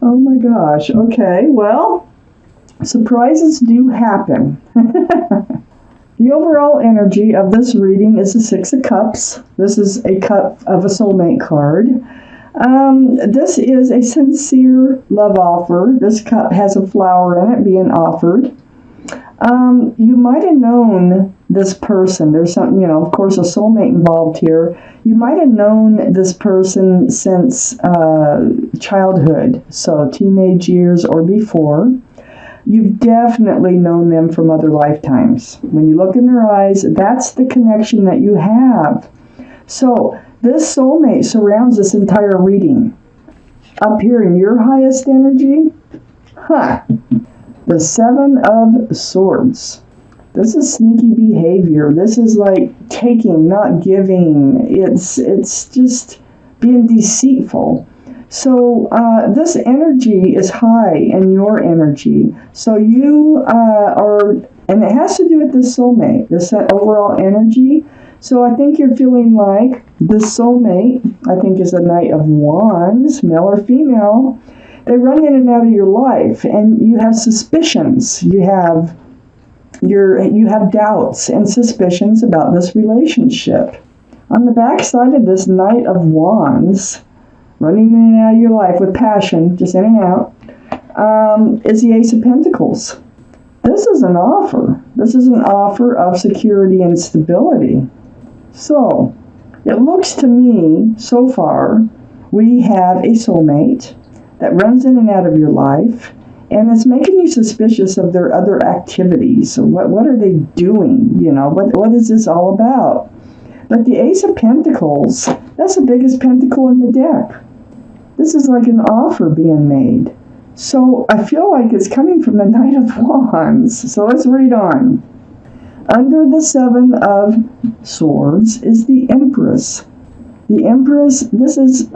Oh my gosh. Okay, well, surprises do happen. The overall energy of this reading is the Six of Cups. This is a cup of a soulmate card. This is a sincere love offer. This cup has a flower in it being offered. You might have known this person. There's some, of course, a soulmate involved here. You might have known this person since childhood, so teenage years or before. You've definitely known them from other lifetimes. When you look in their eyes, that's the connection that you have. So this soulmate surrounds this entire reading. Up here in your highest energy, the Seven of Swords. This is sneaky behavior. This is like taking, not giving. It's just being deceitful. So this energy is high in your energy. So you are, and it has to do with this soulmate, this overall energy. So I think you're feeling like this soulmate, I think is a Knight of Wands, male or female. They run in and out of your life, and you have suspicions. You have doubts and suspicions about this relationship. On the back side of this Knight of Wands, running in and out of your life with passion, just in and out, is the Ace of Pentacles. This is an offer. This is an offer of security and stability. So, it looks to me, so far, we have a soulmate that runs in and out of your life, and it's making you suspicious of their other activities. So what are they doing? What is this all about? But the Ace of Pentacles, that's the biggest pentacle in the deck. This is like an offer being made. So I feel like it's coming from the Knight of Wands. So let's read on. Under the Seven of Swords is the Empress. The Empress, this is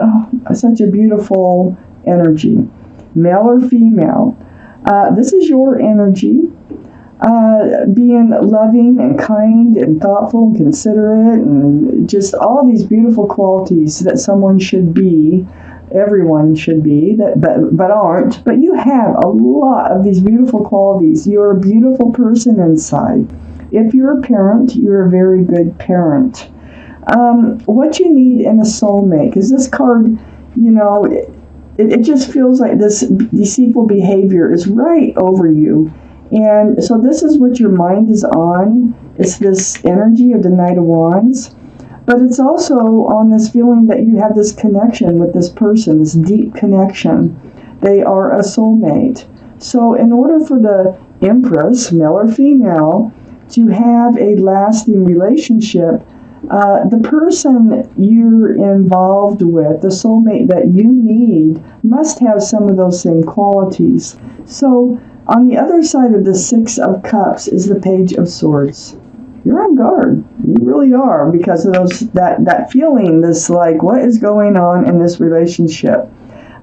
such a beautiful energy, male or female. This is your energy, being loving and kind and thoughtful and considerate and just all these beautiful qualities that someone should be, everyone should be, but aren't. But you have a lot of these beautiful qualities. You're a beautiful person inside. If you're a parent, you're a very good parent. What you need in a soulmate, because this card, it just feels like this deceitful behavior is right over you. And so this is what your mind is on. It's this energy of the Knight of Wands. But it's also on this feeling that you have this connection with this person, this deep connection. They are a soulmate. So in order for the Empress, male or female, to have a lasting relationship, the person you're involved with, the soulmate that you need, must have some of those same qualities. So on the other side of the Six of Cups is the Page of Swords. You're on guard. You really are, because of that feeling, this like, what is going on in this relationship?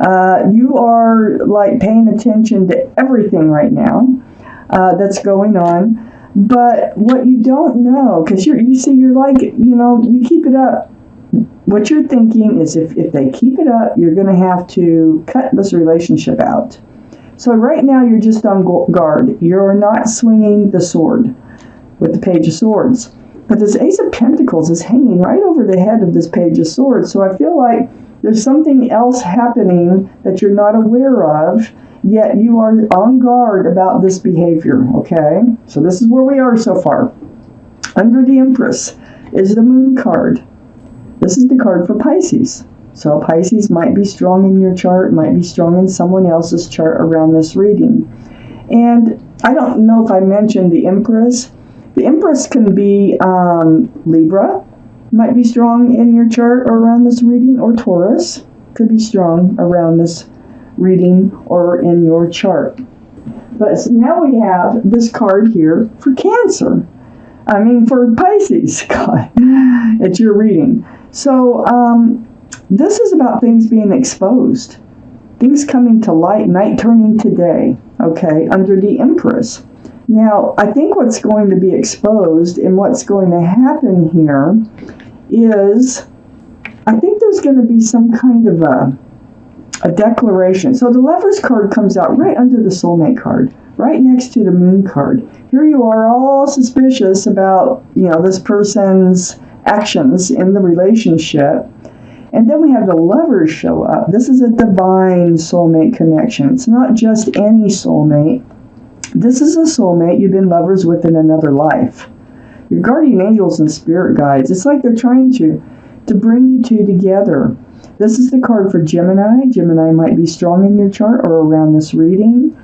You are like paying attention to everything right now that's going on. But what you don't know, because you're like, you keep it up. What you're thinking is if they keep it up, you're going to have to cut this relationship out. So right now you're just on guard. You're not swinging the sword with the Page of Swords. But this Ace of Pentacles is hanging right over the head of this Page of Swords. So I feel like there's something else happening that you're not aware of, yet you are on guard about this behavior, okay? So this is where we are so far. Under the Empress is the Moon card. This is the card for Pisces. So Pisces might be strong in your chart, might be strong in someone else's chart around this reading. And I don't know if I mentioned the Empress. The Empress can be Libra, might be strong in your chart or around this reading, or Taurus, could be strong around this reading or in your chart. But now we have this card here for Cancer. For Pisces. God, it's your reading. So this is about things being exposed, things coming to light, night turning to day, okay, under the Empress. Now, I think what's going to be exposed and what's going to happen here is, I think there's going to be some kind of a declaration. So the Lovers card comes out right under the Soulmate card, right next to the Moon card. Here you are all suspicious about, this person's actions in the relationship. And then we have the Lovers show up. This is a divine soulmate connection. It's not just any soulmate. This is a soulmate you've been lovers with in another life. Your guardian angels and spirit guides, it's like they're trying to bring you two together. This is the card for Gemini. Gemini might be strong in your chart or around this reading.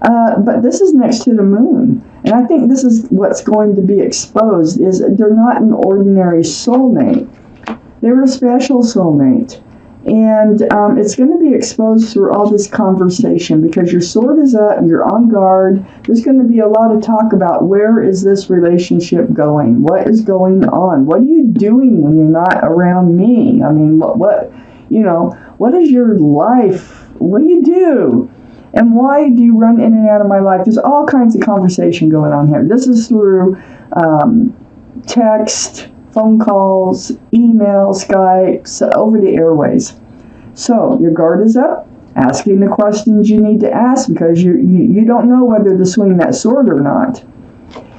But this is next to the Moon. And I think this is what's going to be exposed, is they're not an ordinary soulmate. They're a special soulmate. And it's going to be exposed through all this conversation because your sword is up, you're on guard. There's going to be a lot of talk about where is this relationship going? What is going on? What are you doing when you're not around me? I mean, what is your life? What do you do? And why do you run in and out of my life? There's all kinds of conversation going on here. This is through text, phone calls, email, Skype, over the airways. So your guard is up, asking the questions you need to ask because you don't know whether to swing that sword or not.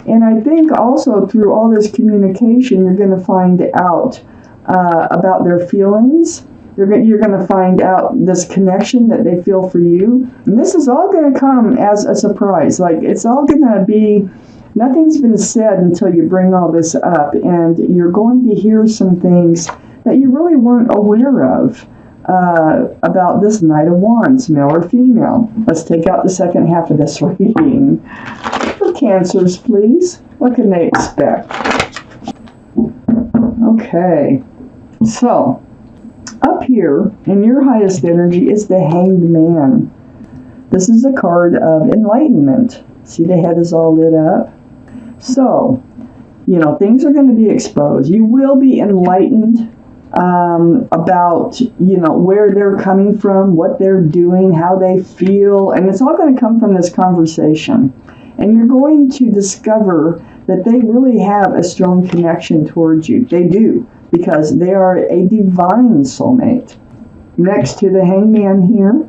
And I think also through all this communication, you're going to find out about their feelings. You're going to find out this connection that they feel for you. And this is all going to come as a surprise. Like, it's all going to be, nothing's been said until you bring all this up. And you're going to hear some things that you really weren't aware of about this Knight of Wands, male or female. Let's take out the second half of this reading. For Cancers, please. What can they expect? Okay. So, up here, in your highest energy, is the Hanged Man. This is a card of enlightenment. See, the head is all lit up. So, things are going to be exposed. You will be enlightened about, where they're coming from, what they're doing, how they feel. And it's all going to come from this conversation. And you're going to discover that they really have a strong connection towards you. They do, because they are a divine soulmate. Next to the Hangman here,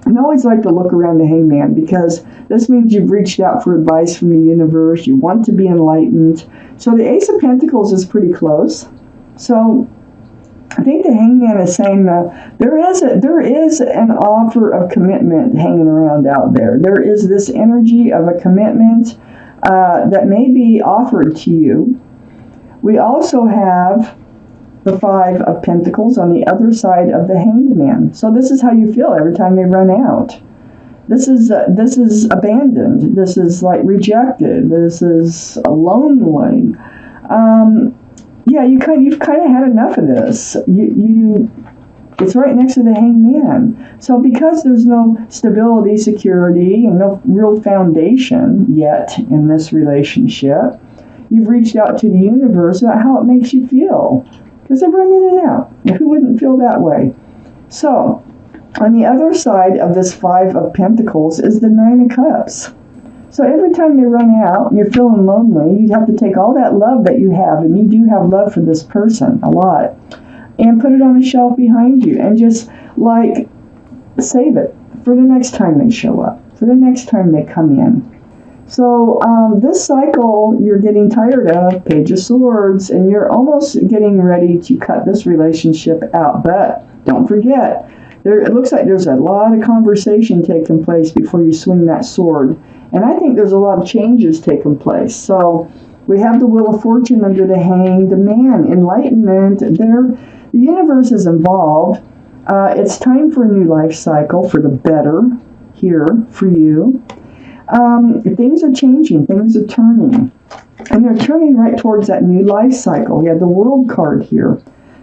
I always like to look around the Hangman because this means you've reached out for advice from the universe. You want to be enlightened. So the Ace of Pentacles is pretty close. So I think the Hangman is saying that there is an offer of commitment hanging around out there. There is this energy of a commitment that may be offered to you. We also have the Five of Pentacles on the other side of the Hanged Man. So this is how you feel every time they run out. This is abandoned. This is like rejected. This is lonely. You've kind of had enough of this. It's right next to the Hanged Man. So because there's no stability, security, and no real foundation yet in this relationship, you've reached out to the universe about how it makes you feel. Because they're running in and out. Who wouldn't feel that way? So, on the other side of this Five of Pentacles is the Nine of Cups. So every time they run out and you're feeling lonely, you have to take all that love that you have, and you do have love for this person, a lot, and put it on a shelf behind you and just, save it for the next time they show up, for the next time they come in. So this cycle you're getting tired of, Page of Swords, and you're almost getting ready to cut this relationship out. But don't forget, it looks like there's a lot of conversation taking place before you swing that sword. And I think there's a lot of changes taking place. So we have the Wheel of Fortune under the Hanged Man. Enlightenment, the universe is involved. It's time for a new life cycle for the better here for you. Things are changing, things are turning, and they're turning right towards that new life cycle. We have the World card here.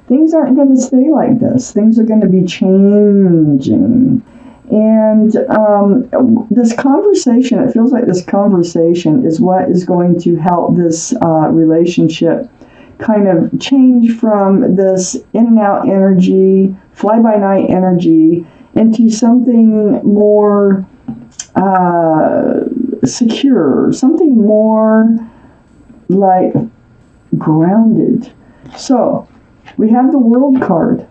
Things aren't going to stay like this. Things are going to be changing. And this conversation, it feels like this conversation is what is going to help this relationship kind of change from this in and out energy, fly-by-night energy, into something more secure, something more like grounded. So we have the World card.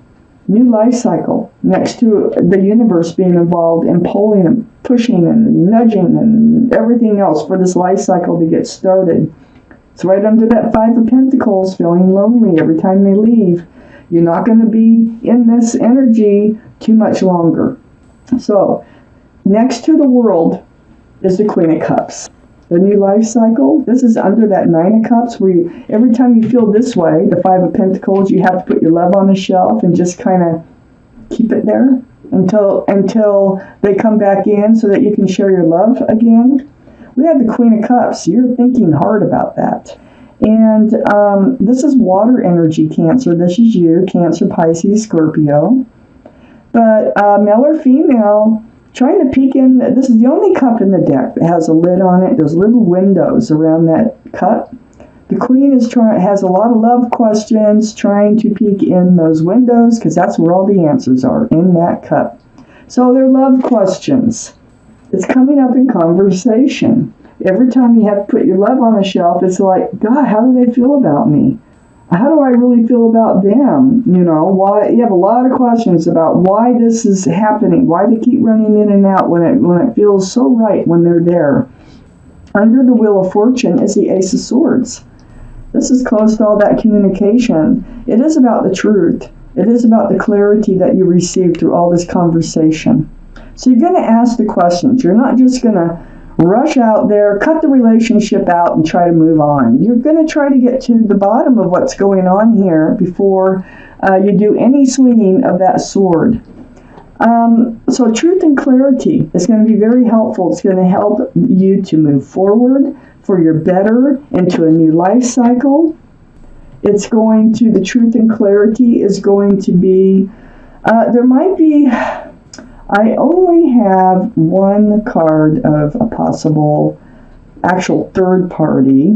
New life cycle, next to the universe being involved in pulling and pushing and nudging and everything else for this life cycle to get started. It's right under that Five of Pentacles, feeling lonely every time they leave. You're not going to be in this energy too much longer. So, next to the World is the Queen of Cups. The new life cycle, this is under that Nine of Cups, where every time you feel this way, the Five of Pentacles, you have to put your love on a shelf and just kind of keep it there until they come back in so that you can share your love again. We have the Queen of Cups. You're thinking hard about that. And this is water energy, Cancer. This is you, Cancer, Pisces, Scorpio. But male or female, trying to peek in. This is the only cup in the deck that has a lid on it. There's little windows around that cup. The Queen has a lot of love questions, trying to peek in those windows because that's where all the answers are, in that cup. So they're love questions. It's coming up in conversation. Every time you have to put your love on a shelf, it's like, God, how do they feel about me? How do I really feel about them? You know, why? You have a lot of questions about why this is happening, why they keep running in and out when it feels so right when they're there. Under the Wheel of Fortune is the Ace of Swords. This is close to all that communication. It is about the truth. It is about the clarity that you receive through all this conversation. So you're going to ask the questions. You're not just going to rush out there, cut the relationship out, and try to move on. You're going to try to get to the bottom of what's going on here before you do any swinging of that sword. So truth and clarity is going to be very helpful. It's going to help you to move forward for your better into a new life cycle. It's going to, the truth and clarity is going to be, there might be, I only have one card of a possible actual third party.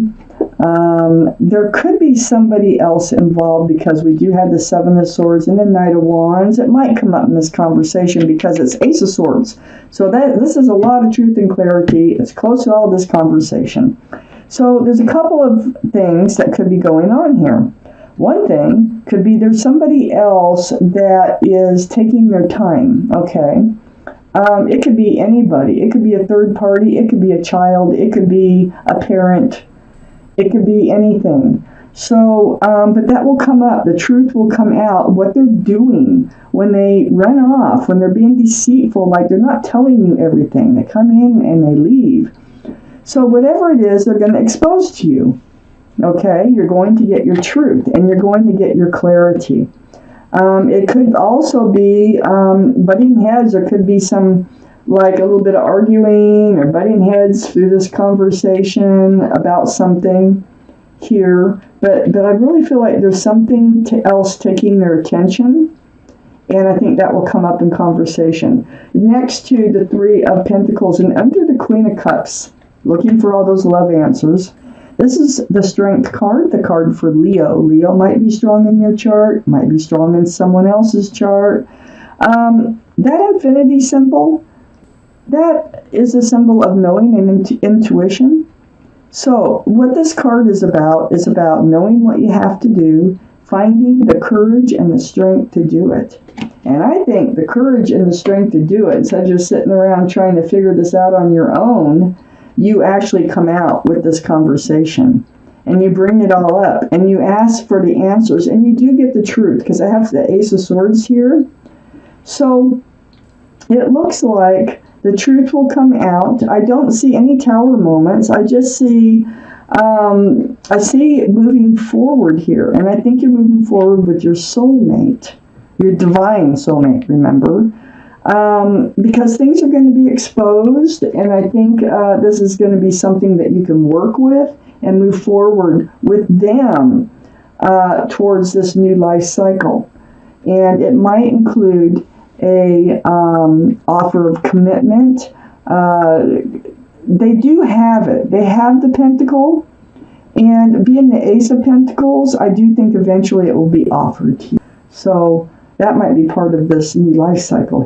There could be somebody else involved because we do have the Seven of Swords and the Knight of Wands. It might come up in this conversation because it's Ace of Swords. So this is a lot of truth and clarity. It's close to all this conversation. So there's a couple of things that could be going on here. One thing could be there's somebody else that is taking their time, okay? It could be anybody. It could be a third party. It could be a child. It could be a parent. It could be anything. So, but that will come up. The truth will come out. What they're doing when they run off, when they're being deceitful, like they're not telling you everything. They come in and they leave. So whatever it is, they're going to expose to you. Okay? You're going to get your truth and you're going to get your clarity. It could also be butting heads. There could be some, like a little bit of arguing or butting heads through this conversation about something here. But I really feel like there's something else taking their attention. And I think that will come up in conversation. Next to the Three of Pentacles and under the Queen of Cups, looking for all those love answers. This is the Strength card, the card for Leo. Leo might be strong in your chart, might be strong in someone else's chart. That infinity symbol, that is a symbol of knowing and intuition. So what this card is about knowing what you have to do, finding the courage and the strength to do it. And I think the courage and the strength to do it, instead of just sitting around trying to figure this out on your own, you actually come out with this conversation and you bring it all up and you ask for the answers and you do get the truth, because I have the Ace of Swords here. So it looks like the truth will come out. I don't see any tower moments. I just see, I see moving forward here. And I think you're moving forward with your soulmate, your divine soulmate, remember? Because things are going to be exposed, and I think this is going to be something that you can work with and move forward with them towards this new life cycle. And it might include a offer of commitment. They do have it. They have the Pentacle, and being the Ace of Pentacles, I do think eventually it will be offered to you. So that might be part of this new life cycle.